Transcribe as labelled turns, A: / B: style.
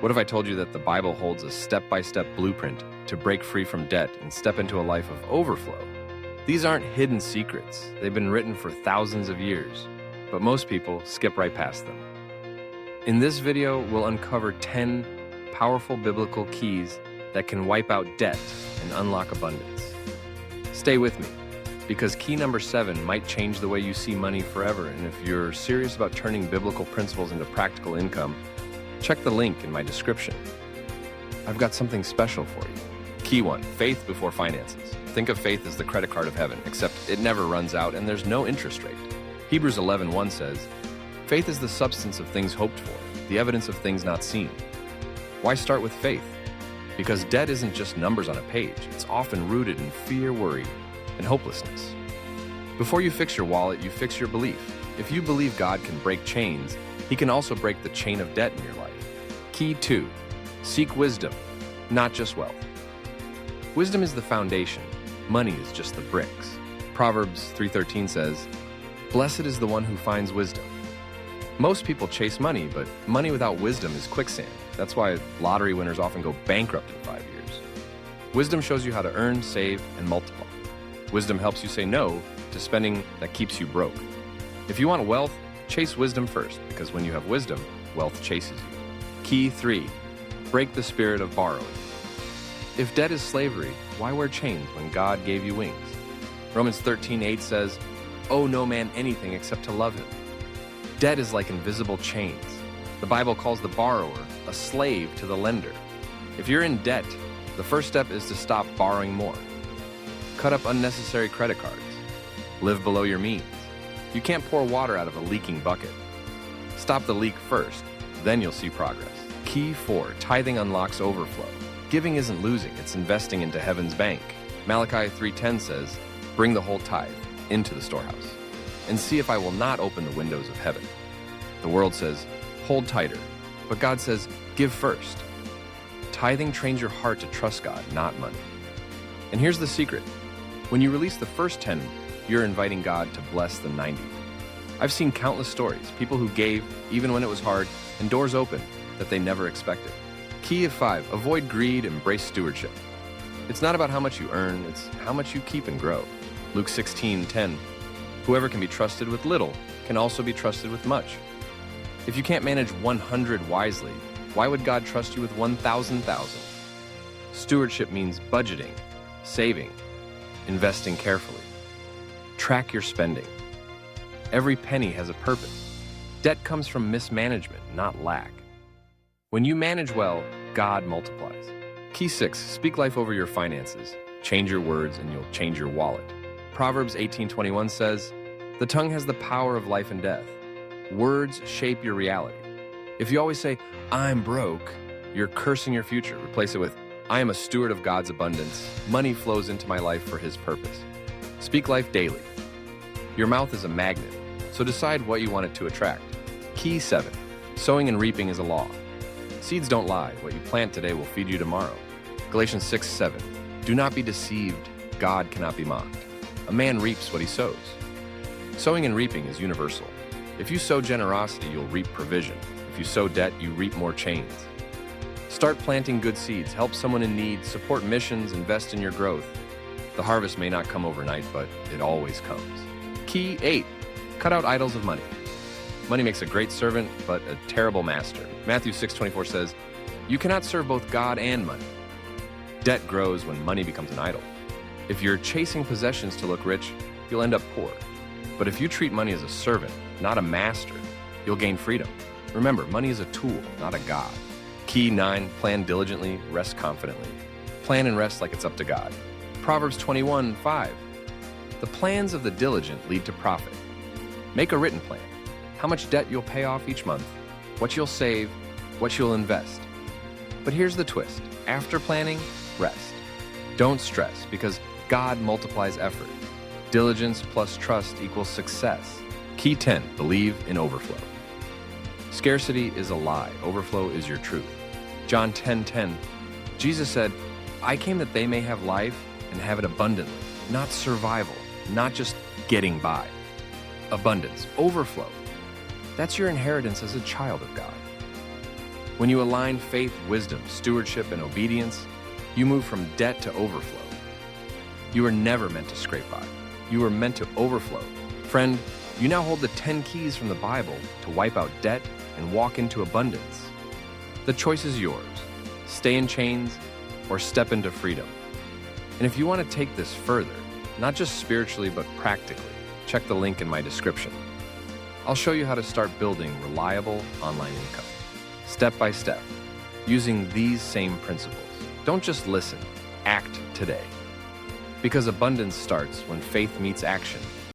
A: What if I told you that the Bible holds a step-by-step blueprint to break free from debt and step into a life of overflow? These aren't hidden secrets. They've been written for thousands of years, but most people skip right past them. In this video, we'll uncover 10 powerful biblical keys that can wipe out debt and unlock abundance. Stay with me, because key number 7 might change the way you see money forever, and if you're serious about turning biblical principles into practical income, check the link in my description. I've got something special for you. Key 1, faith before finances. Think of faith as the credit card of heaven, except it never runs out and there's no interest rate. Hebrews 11:1 says, faith is the substance of things hoped for, the evidence of things not seen. Why start with faith? Because debt isn't just numbers on a page. It's often rooted in fear, worry, and hopelessness. Before you fix your wallet, you fix your belief. If you believe God can break chains, He can also break the chain of debt in your life. Key 2, seek wisdom, not just wealth. Wisdom is the foundation. Money is just the bricks. Proverbs 3:13 says, blessed is the one who finds wisdom. Most people chase money, but money without wisdom is quicksand. That's why lottery winners often go bankrupt in 5 years. Wisdom shows you how to earn, save, and multiply. Wisdom helps you say no to spending that keeps you broke. If you want wealth, chase wisdom first, because when you have wisdom, wealth chases you. Key 3, break the spirit of borrowing. If debt is slavery, why wear chains when God gave you wings? Romans 13:8 says, owe no man anything except to love him. Debt is like invisible chains. The Bible calls the borrower a slave to the lender. If you're in debt, the first step is to stop borrowing more. Cut up unnecessary credit cards. Live below your means. You can't pour water out of a leaking bucket. Stop the leak first, then you'll see progress. Key 4, tithing unlocks overflow. Giving isn't losing, it's investing into heaven's bank. Malachi 3:10 says, bring the whole tithe into the storehouse, and see if I will not open the windows of heaven. The world says, hold tighter, but God says, give first. Tithing trains your heart to trust God, not money. And here's the secret. When you release the first 10, you're inviting God to bless the 90. I've seen countless stories, people who gave even when it was hard, and doors opened that they never expected. Key 5, avoid greed, embrace stewardship. It's not about how much you earn, it's how much you keep and grow. Luke 16:10, whoever can be trusted with little can also be trusted with much. If you can't manage 100 wisely, why would God trust you with 1,000,000? Stewardship means budgeting, saving, investing carefully. Track your spending. Every penny has a purpose. Debt comes from mismanagement, not lack. When you manage well, God multiplies. Key 6, speak life over your finances. Change your words and you'll change your wallet. Proverbs 18:21 says, the tongue has the power of life and death. Words shape your reality. If you always say, I'm broke, you're cursing your future. Replace it with, I am a steward of God's abundance. Money flows into my life for His purpose. Speak life daily. Your mouth is a magnet, so decide what you want it to attract. Key 7, sowing and reaping is a law. Seeds don't lie. What you plant today will feed you tomorrow. Galatians 6:7, do not be deceived. God cannot be mocked. A man reaps what he sows. Sowing and reaping is universal. If you sow generosity, you'll reap provision. If you sow debt, you reap more chains. Start planting good seeds, help someone in need, support missions, invest in your growth. The harvest may not come overnight, but it always comes. Key 8, cut out idols of money. Money makes a great servant, but a terrible master. Matthew 6:24 says, you cannot serve both God and money. Debt grows when money becomes an idol. If you're chasing possessions to look rich, you'll end up poor. But if you treat money as a servant, not a master, you'll gain freedom. Remember, money is a tool, not a god. Key 9, plan diligently, rest confidently. Plan and rest like it's up to God. Proverbs 21:5, the plans of the diligent lead to profit. Make a written plan. How much debt you'll pay off each month, what you'll save, what you'll invest. But here's the twist. After planning, rest. Don't stress, because God multiplies effort. Diligence plus trust equals success. Key 10, believe in overflow. Scarcity is a lie. Overflow is your truth. John 10:10, Jesus said, I came that they may have life and have it abundantly, not survival, not just getting by. Abundance, overflow. That's your inheritance as a child of God. When you align faith, wisdom, stewardship, and obedience, you move from debt to overflow. You were never meant to scrape by. You were meant to overflow. Friend, you now hold the 10 keys from the Bible to wipe out debt and walk into abundance. The choice is yours. Stay in chains or step into freedom. And if you want to take this further, not just spiritually but practically, check the link in my description. I'll show you how to start building reliable online income, step by step, using these same principles. Don't just listen, act today. Because abundance starts when faith meets action